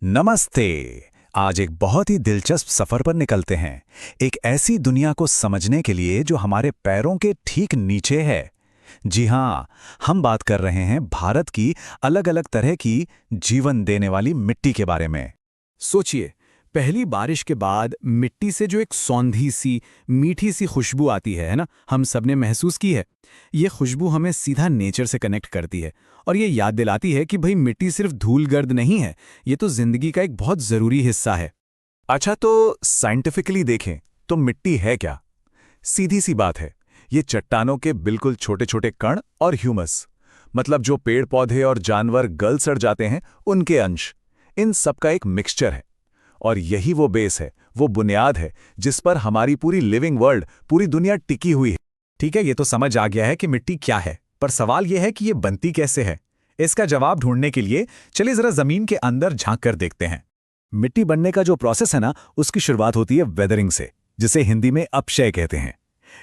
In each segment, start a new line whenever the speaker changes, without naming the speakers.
नमस्ते। आज एक बहुत ही दिलचस्प सफर पर निकलते हैं। एक ऐसी दुनिया को समझने के लिए जो हमारे पैरों के ठीक नीचे है। जी हाँ, हम बात कर रहे हैं भारत की अलग अलग तरह की जीवन देने वाली मिट्टी के बारे में।
सोचिए, पहली बारिश के बाद मिट्टी से जो एक सौंधी सी मीठी सी खुशबू आती है ना, हम सबने महसूस की है। ये खुशबू हमें सीधा नेचर से कनेक्ट करती है और ये याद दिलाती है कि भाई मिट्टी सिर्फ धूल गर्द नहीं है, ये तो जिंदगी का एक बहुत जरूरी हिस्सा है।
अच्छा, तो साइंटिफिकली देखें तो मिट्टी है क्या? सीधी सी बात है, ये चट्टानों के बिल्कुल छोटे छोटे कण और ह्यूमस, मतलब जो पेड़ पौधे और जानवर गल सड़ जाते हैं उनके अंश, इन सब का एक मिक्सचर है। और यही वो बेस है, वो बुनियाद है जिस पर हमारी पूरी लिविंग वर्ल्ड, पूरी दुनिया टिकी हुई है।
ठीक है, ये तो समझ आ गया है कि मिट्टी क्या है, पर सवाल यह है कि ये बनती कैसे है। इसका जवाब ढूंढने के लिए चलिए जरा जमीन के अंदर झांक कर देखते हैं।
मिट्टी बनने का जो प्रोसेस है ना, उसकी शुरुआत होती है वेदरिंग से, जिसे हिंदी में अपक्षय कहते हैं।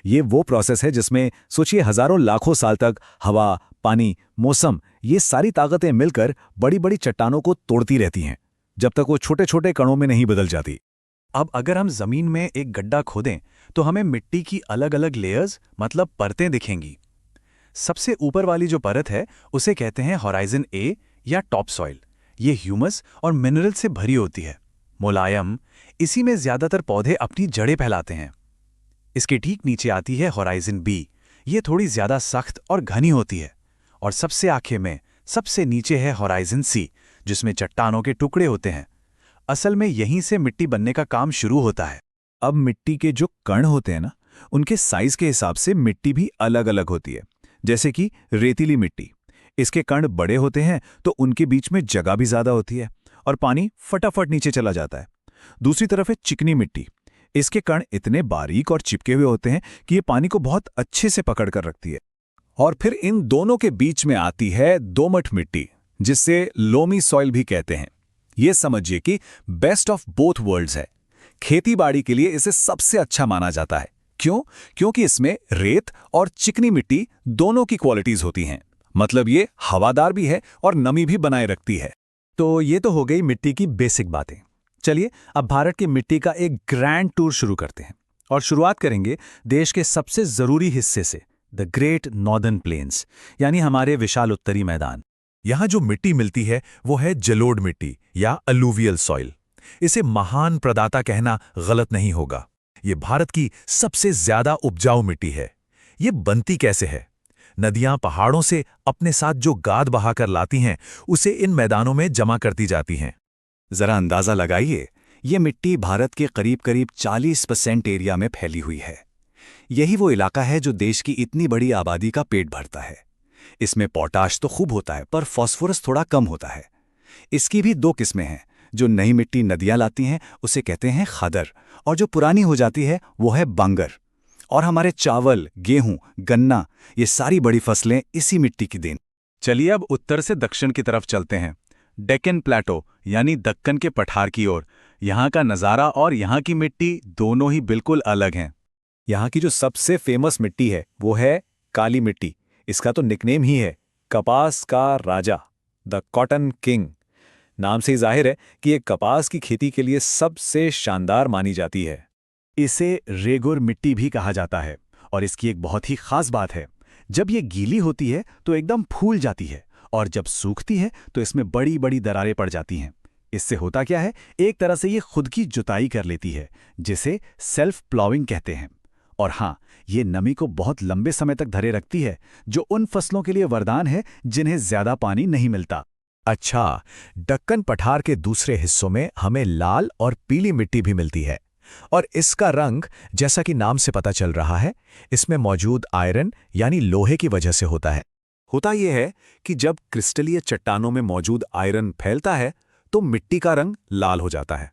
ये वो प्रोसेस है जिसमें सोचिए हजारों लाखों साल तक हवा, पानी, मौसम, ये सारी ताकतें मिलकर बड़ी बड़ी चट्टानों को तोड़ती रहती हैं, जब तक वो छोटे छोटे कणों में नहीं बदल जाती।
अब अगर हम जमीन में एक गड्ढा खोदें तो हमें मिट्टी की अलग अलग लेयर्स, मतलब परतें दिखेंगी। सबसे ऊपर वाली जो परत है उसे कहते हैं होराइजन ए या टॉप सॉइल। ये ह्यूमस और मिनरल से भरी होती है, मुलायम। इसी में ज्यादातर पौधे अपनी जड़ें फैलाते हैं। इसके ठीक नीचे आती है होराइजन बी। ये थोड़ी ज्यादा सख्त और घनी होती है। और सबसे आखिर में सबसे नीचे है होराइजन सी, जिसमें चट्टानों के टुकड़े होते हैं। असल में यहीं से मिट्टी बनने का काम शुरू होता है।
अब मिट्टी के जो कण होते हैं ना, उनके साइज के हिसाब से मिट्टी भी अलग अलग होती है। जैसे कि रेतीली मिट्टी, इसके कण बड़े होते हैं तो उनके बीच में जगह भी ज्यादा होती है और पानी फटाफट नीचे चला जाता है। दूसरी तरफ है चिकनी मिट्टी। इसके कण इतने बारीक और चिपके हुए होते हैं कि ये पानी को बहुत अच्छे से पकड़ कर रखती है। और फिर इन दोनों के बीच में आती है दोमट मिट्टी, जिससे लोमी सॉइल भी कहते हैं। ये समझिए कि बेस्ट ऑफ बोथ वर्ल्ड्स है। खेतीबाड़ी के लिए इसे सबसे अच्छा माना जाता है। क्यों? क्योंकि इसमें रेत और चिकनी मिट्टी दोनों की क्वालिटीज होती हैं। मतलब ये हवादार भी है और नमी भी बनाए रखती है।
तो ये तो हो गई मिट्टी की बेसिक बातें। चलिए अब भारत की मिट्टी का एक ग्रैंड टूर शुरू करते हैं और शुरुआत करेंगे देश के सबसे जरूरी हिस्से से, द ग्रेट नॉर्दर्न प्लेन्स, यानी हमारे विशाल उत्तरी मैदान।
यहाँ जो मिट्टी मिलती है वो है जलोढ़ मिट्टी या अलूवियल सॉइल। इसे महान प्रदाता कहना गलत नहीं होगा। ये भारत की सबसे ज्यादा उपजाऊ मिट्टी है। ये बनती कैसे है? नदियां पहाड़ों से अपने साथ जो गाद बहाकर लाती हैं, उसे इन मैदानों में जमा करती जाती हैं।
जरा अंदाजा लगाइए, ये मिट्टी भारत के करीब करीब 40% एरिया में फैली हुई है। यही वो इलाका है जो देश की इतनी बड़ी आबादी का पेट भरता है। इसमें पोटाश तो खूब होता है, पर फास्फोरस थोड़ा कम होता है। इसकी भी दो किस्में हैं। जो नई मिट्टी नदियां लाती हैं उसे कहते हैं खादर, और जो पुरानी हो जाती है वो है बांगर। और हमारे चावल, गेहूं, गन्ना, ये सारी बड़ी फसलें इसी मिट्टी की देन।
चलिए अब उत्तर से दक्षिण की तरफ चलते हैं, डेक्कन प्लेटो यानी दक्कन के पठार की ओर। यहाँ का नज़ारा और यहाँ की मिट्टी दोनों ही बिल्कुल अलग हैं।
यहाँ की जो सबसे फेमस मिट्टी है वो है काली मिट्टी। इसका तो निकनेम ही है कपास का राजा, द कॉटन किंग। नाम से ही जाहिर है कि ये कपास की खेती के लिए सबसे शानदार मानी जाती है।
इसे रेगुर मिट्टी भी कहा जाता है और इसकी एक बहुत ही खास बात है, जब ये गीली होती है तो एकदम फूल जाती है और जब सूखती है तो इसमें बड़ी बड़ी दरारें पड़ जाती हैं। इससे होता क्या है, एक तरह से ये खुद की जुताई कर लेती है, जिसे सेल्फ प्लॉविंग कहते हैं। और हाँ, ये नमी को बहुत लंबे समय तक धरे रखती है, जो उन फसलों के लिए वरदान है जिन्हें ज्यादा पानी नहीं मिलता।
अच्छा, दक्कन पठार के दूसरे हिस्सों में हमें लाल और पीली मिट्टी भी मिलती है। और इसका रंग, जैसा कि नाम से पता चल रहा है, इसमें मौजूद आयरन यानी लोहे की वजह से होता है।
होता यह है कि जब क्रिस्टलीय चट्टानों में मौजूद आयरन फैलता है तो मिट्टी का रंग लाल हो जाता है।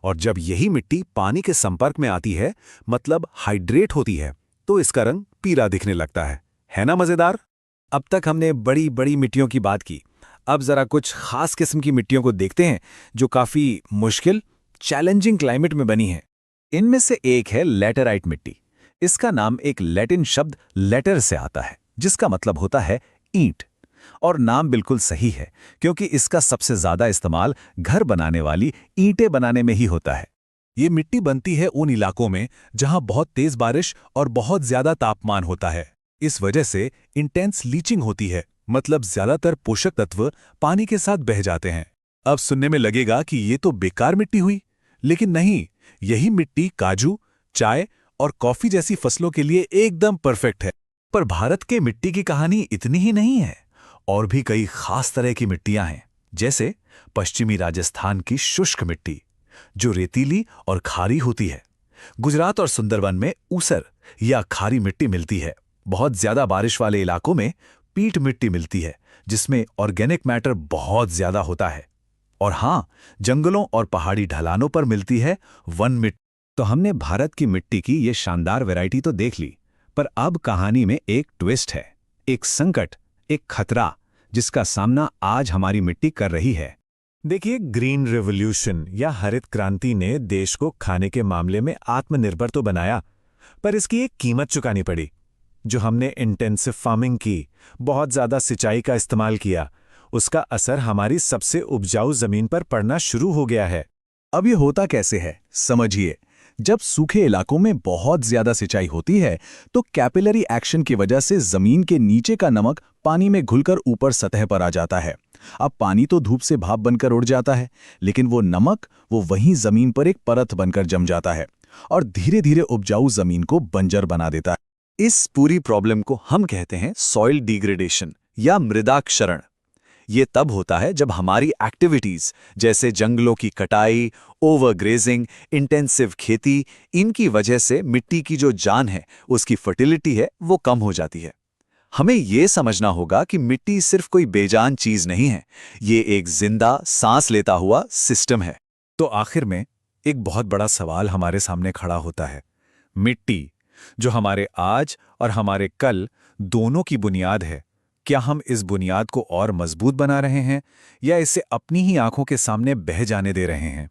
और जब यही मिट्टी पानी के संपर्क में आती है, मतलब हाइड्रेट होती है, तो इसका रंग पीला दिखने लगता है ना मजेदार?
अब तक हमने बड़ी बड़ी मिट्टियों की बात की। अब जरा कुछ खास किस्म की मिट्टियों को देखते हैं जो काफी मुश्किल, चैलेंजिंग क्लाइमेट में बनी है। इनमें से एक है लेटराइट मिट्टी। इसका नाम एक लैटिन शब्द लेटर से आता है, जिसका मतलब होता है ईंट।
और नाम बिल्कुल सही है, क्योंकि इसका सबसे ज्यादा इस्तेमाल घर बनाने वाली ईंटें बनाने में ही होता है।
ये मिट्टी बनती है उन इलाकों में जहां बहुत तेज बारिश और बहुत ज्यादा तापमान होता है। इस वजह से इंटेंस लीचिंग होती है, मतलब ज्यादातर पोषक तत्व पानी के साथ बह जाते हैं। अब सुनने में लगेगा कि ये तो बेकार मिट्टी हुई, लेकिन नहीं, यही मिट्टी काजू, चाय और कॉफी जैसी फसलों के लिए एकदम परफेक्ट है। पर भारत के मिट्टी की कहानी इतनी ही नहीं है, और भी कई खास तरह की मिट्टियां हैं, जैसे पश्चिमी राजस्थान की शुष्क मिट्टी जो रेतीली और खारी होती है। गुजरात और सुंदरवन में ऊसर या खारी मिट्टी मिलती है। बहुत ज्यादा बारिश वाले इलाकों में पीट मिट्टी मिलती है, जिसमें ऑर्गेनिक मैटर बहुत ज्यादा होता है। और हाँ, जंगलों और पहाड़ी ढलानों पर मिलती है वन मिट्टी।
तो हमने भारत की मिट्टी की ये शानदार वैरायटी तो देख ली, पर अब कहानी में एक ट्विस्ट है, एक संकट, एक खतरा, जिसका सामना आज हमारी मिट्टी कर रही है।
देखिए, ग्रीन रेवोल्यूशन या हरित क्रांति ने देश को खाने के मामले में आत्मनिर्भर तो बनाया, पर इसकी एक कीमत चुकानी पड़ी। जो हमने इंटेंसिव फार्मिंग की, बहुत ज्यादा सिंचाई का इस्तेमाल किया, उसका असर हमारी सबसे उपजाऊ जमीन पर पड़ना शुरू हो गया है।
अब ये होता कैसे है, समझिए। जब सूखे इलाकों में बहुत ज्यादा सिंचाई होती है तो कैपिलरी एक्शन की वजह से जमीन के नीचे का नमक पानी में घुलकर ऊपर सतह पर आ जाता है। अब पानी तो धूप से भाप बनकर उड़ जाता है, लेकिन वो नमक वो वहीं जमीन पर एक परत बनकर जम जाता है और धीरे धीरे उपजाऊ जमीन को बंजर बना देता है।
इस पूरी प्रॉब्लम को हम कहते हैं सॉइल डिग्रेडेशन या मृदा क्षरण। ये तब होता है जब हमारी एक्टिविटीज जैसे जंगलों की कटाई, ओवरग्रेजिंग, इंटेंसिव खेती, इनकी वजह से मिट्टी की जो जान है, उसकी फर्टिलिटी है, वो कम हो जाती है। हमें ये समझना होगा कि मिट्टी सिर्फ कोई बेजान चीज नहीं है, ये एक जिंदा, सांस लेता हुआ सिस्टम है।
तो आखिर में एक बहुत बड़ा सवाल हमारे सामने खड़ा होता है। मिट्टी, जो हमारे आज और हमारे कल दोनों की बुनियाद है, क्या हम इस बुनियाद को और मजबूत बना रहे हैं या इसे अपनी ही आंखों के सामने बह जाने दे रहे हैं?